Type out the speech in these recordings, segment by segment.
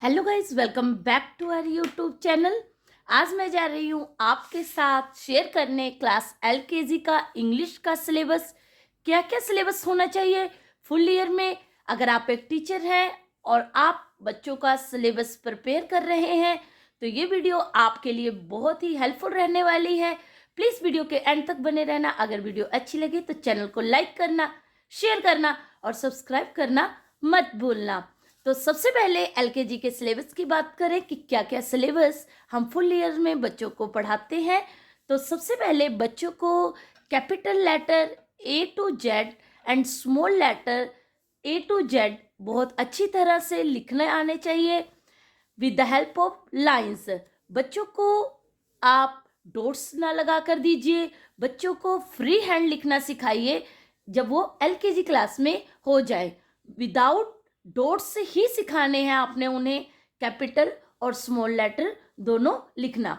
Hello guys, welcome back to our YouTube channel. आज मैं जा रही हूँ आपके साथ शेयर करने क्लास एलकेजी का इंग्लिश का सिलेबस। क्या क्या सिलेबस होना चाहिए फुल ईयर में। अगर आप एक टीचर हैं और आप बच्चों का सिलेबस प्रिपेयर कर रहे हैं तो ये वीडियो आपके लिए बहुत ही हेल्पफुल रहने वाली है। प्लीज़ वीडियो के एंड तक बने रहना। अगर वीडियो अच्छी लगे तो चैनल को लाइक करना, शेयर करना और सब्सक्राइब करना मत भूलना। तो सबसे पहले एलकेजी के सिलेबस की बात करें कि क्या क्या सिलेबस हम फुल ईयर में बच्चों को पढ़ाते हैं। तो सबसे पहले बच्चों को capital letter A to Z and small letter A to Z बहुत अच्छी तरह से लिखने आने चाहिए with the help of lines. बच्चों को आप डॉट्स ना लगा कर दीजिए, बच्चों को फ्री हैंड लिखना सिखाइए जब वो एलकेजी क्लास में हो जाए। विदाउट डॉट्स ही सिखाने हैं आपने उन्हें कैपिटल और स्मॉल लेटर दोनों लिखना।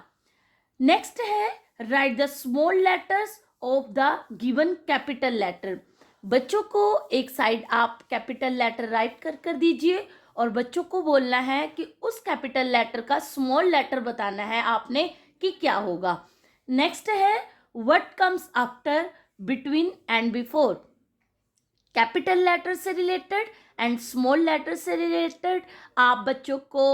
नेक्स्ट है write the small letters of the given capital letter. बच्चों को एक साइड आप कैपिटल लेटर राइट कर दीजिए और बच्चों को बोलना है कि उस कैपिटल लेटर का स्मॉल लेटर बताना है आपने कि क्या होगा। नेक्स्ट है what comes after, between and before. Capital letter से रिलेटेड एंड स्मॉल लेटर से रिलेटेड आप बच्चों को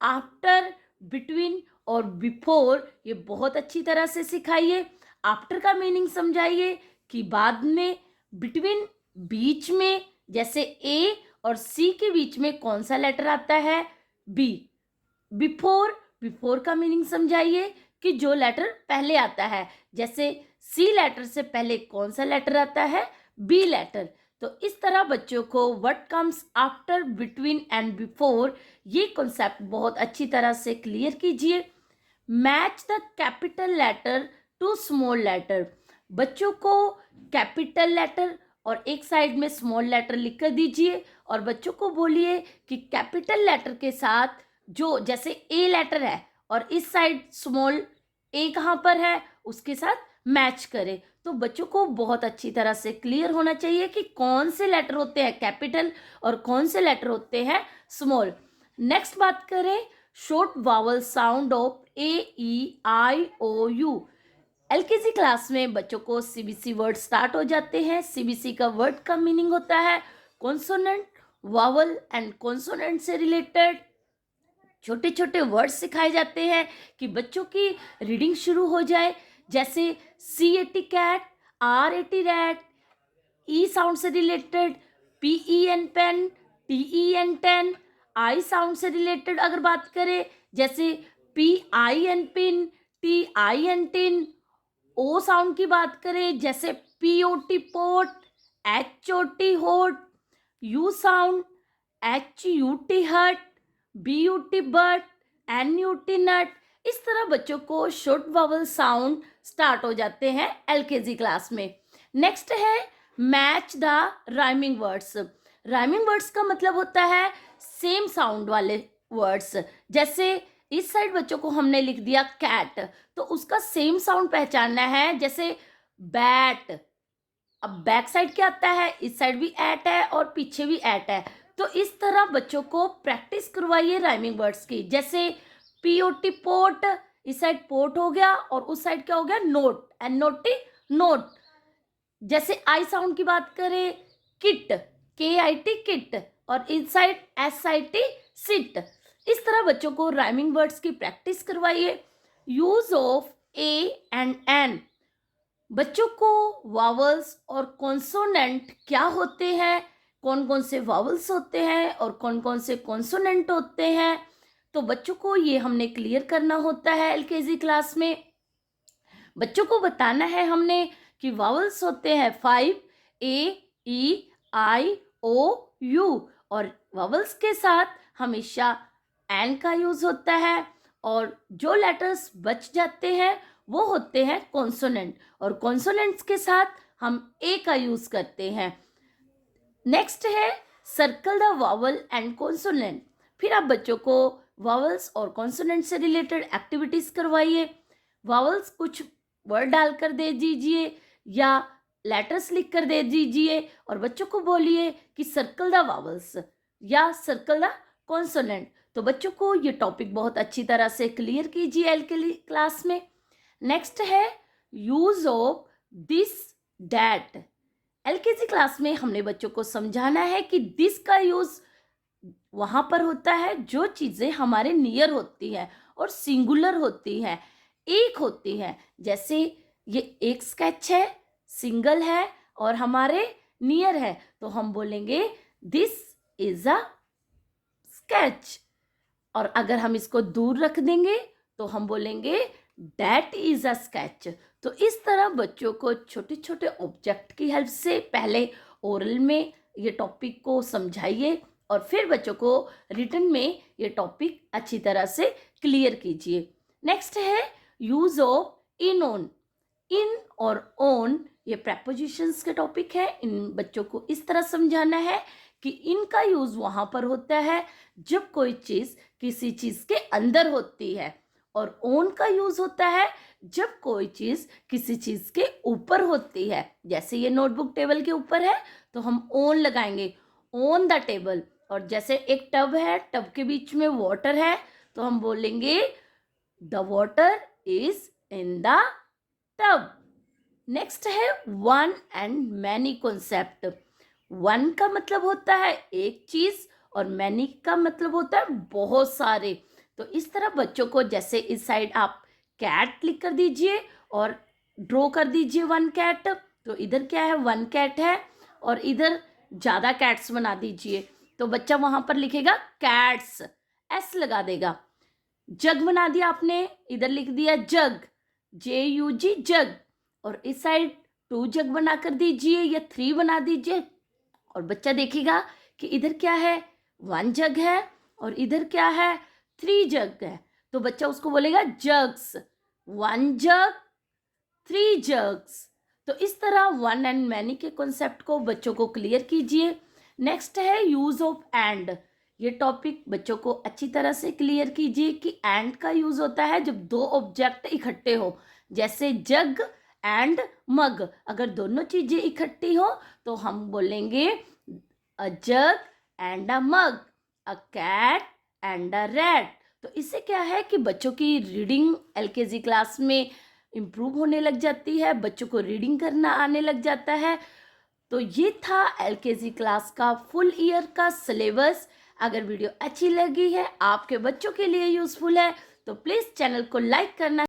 आफ्टर, बिटवीन और बिफोर ये बहुत अच्छी तरह से सिखाइए। आफ्टर का मीनिंग समझाइए कि बाद में, बिटवीन बीच में, जैसे ए और सी के बीच में कौन सा लेटर आता है, बी। बिफोर, बिफोर का मीनिंग समझाइए कि जो लेटर पहले आता है, जैसे सी लेटर से पहले कौन सा लेटर आता है, बी लेटर। तो इस तरह बच्चों को what comes after, between and before ये कॉन्सेप्ट बहुत अच्छी तरह से क्लियर कीजिए। Match the capital letter to small letter. बच्चों को कैपिटल लेटर और एक साइड में स्मॉल लेटर लिख कर दीजिए और बच्चों को बोलिए कि कैपिटल लेटर के साथ जो, जैसे ए लेटर है और इस साइड स्मॉल ए कहाँ पर है, उसके साथ मैच करें। तो बच्चों को बहुत अच्छी तरह से क्लियर होना चाहिए कि कौन से लेटर होते हैं कैपिटल और कौन से लेटर होते हैं स्मॉल। नेक्स्ट बात करें short vowel sound of A, E, I, O, U. LKG class में बच्चों को सीबीसी वर्ड स्टार्ट हो जाते हैं। सीबीसी का वर्ड का मीनिंग होता है कॉन्सोनेंट, वावल एंड कॉन्सोनेंट से रिलेटेड छोटे छोटे वर्ड सिखाए जाते हैं कि बच्चों की रीडिंग शुरू हो जाए। जैसे C A T cat, R A T rat, E sound से related P E N pen, T E N ten. I sound से रिलेटेड अगर बात करें जैसे P I N pin, T I N tin. O sound की बात करें जैसे P O T pot, H O T hot. U sound H U T hut, B U T but, N U T nut. इस तरह बच्चों को short vowel sound start हो जाते हैं एलकेजी क्लास में। नेक्स्ट है match the rhyming words. Rhyming words का मतलब होता है सेम साउंड वाले वर्ड्स। जैसे इस साइड बच्चों को हमने लिख दिया कैट, तो उसका सेम साउंड पहचानना है। जैसे बैट, अब बैक साइड क्या आता है, इस साइड भी एट है और पीछे भी एट है। तो इस तरह बच्चों को प्रैक्टिस करवाइए राइमिंग वर्ड्स की। जैसे पीओटी पोट, इस साइड पोट हो गया और उस साइड क्या हो गया, नोट, एन नोटी नोट। जैसे आई साउंड की बात करें किट, के आई टी किट और इस side S I T sit. इस तरह बच्चों को राइमिंग वर्ड्स की प्रैक्टिस करवाइए। Use of a and an. बच्चों को वावल्स और कॉन्सोनेंट क्या होते हैं, कौन कौन से वावल्स होते हैं और कौन कौन से कॉन्सोनेंट होते हैं, तो बच्चों को ये हमने क्लियर करना होता है एलकेजी क्लास में। बच्चों को बताना है हमने कि वावल्स होते हैं 5, ए, ई, आई, ओ, यू और वावल्स के साथ हमेशा एन का यूज होता है और जो लेटर्स बच जाते हैं वो होते हैं कॉन्सोनेंट और कॉन्सोनेंट्स के साथ हम ए का यूज करते हैं। नेक्स्ट है circle the vowel and consonant. फिर आप बच्चों को वावल्स और कॉन्सोनेंट से रिलेटेड एक्टिविटीज करवाइए। वावल्स कुछ वर्ड डालकर दे दीजिए या लेटर्स लिख कर दे दीजिए और बच्चों को बोलिए कि सर्कल द वावल्स या सर्कल द कॉन्सोनेंट। तो बच्चों को ये टॉपिक बहुत अच्छी तरह से क्लियर कीजिए एलकेजी क्लास में। नेक्स्ट है use of this that. LKG class में हमने बच्चों को समझाना है कि दिस का यूज वहां पर होता है जो चीजें हमारे नियर होती है और सिंगुलर होती है, एक होती है। जैसे ये एक स्केच है, सिंगल है और हमारे नियर है, तो हम बोलेंगे दिस इज अ स्केच। और अगर हम इसको दूर रख देंगे तो हम बोलेंगे दैट इज अ स्केच। तो इस तरह बच्चों को छोटे छोटे ऑब्जेक्ट की हेल्प से पहले ओरल में ये टॉपिक को समझाइए और फिर बच्चों को रिटन में ये टॉपिक अच्छी तरह से क्लियर कीजिए। नेक्स्ट है यूज ऑफ इन ऑन। इन और ऑन ये प्रेपोजिशंस के टॉपिक है। इन बच्चों को इस तरह समझाना है कि इनका यूज वहां पर होता है जब कोई चीज किसी चीज के अंदर होती है, और ऑन का यूज होता है जब कोई चीज किसी चीज के ऊपर होती है। जैसे ये नोटबुक टेबल के ऊपर है तो हम ऑन लगाएंगे, ऑन द टेबल। और जैसे एक टब है, टब के बीच में वाटर है, तो हम बोलेंगे the water is in the tub. Next है one and many concept. One का मतलब होता है एक चीज और मैनी का मतलब होता है बहुत सारे। तो इस तरह बच्चों को, जैसे इस साइड आप कैट लिख कर दीजिए और ड्रॉ कर दीजिए वन कैट, तो इधर क्या है, वन कैट है और इधर ज़्यादा कैट्स बना दीजिए, तो बच्चा वहां पर लिखेगा कैट्स, एस लगा देगा। जग बना दिया आपने, इधर लिख दिया जग, JUG जग, और इस साइड 2 जग बना कर दीजिए या 3 बना दीजिए, और बच्चा देखेगा कि इधर क्या है, 1 जग है और इधर क्या है, 3 जग है, तो बच्चा उसको बोलेगा जग्स, 1 जग 3 जग्स। तो इस तरह वन एंड मैनी के कॉन्सेप्ट को बच्चों को क्लियर कीजिए। नेक्स्ट है यूज ऑफ एंड। ये टॉपिक बच्चों को अच्छी तरह से क्लियर कीजिए कि एंड का यूज होता है जब 2 ऑब्जेक्ट इकट्ठे हो, जैसे जग एंड मग। अगर दोनों चीजें इकट्ठी हो तो हम बोलेंगे a jug and a mug, a cat and a rat. तो इससे क्या है कि बच्चों की रीडिंग एलकेजी क्लास में इम्प्रूव होने लग जाती है, बच्चों को रीडिंग करना आने लग जाता है। तो ये था एलकेजी क्लास का फुल ईयर का सिलेबस। अगर वीडियो अच्छी लगी है, आपके बच्चों के लिए यूजफुल है, तो प्लीज़ चैनल को लाइक करना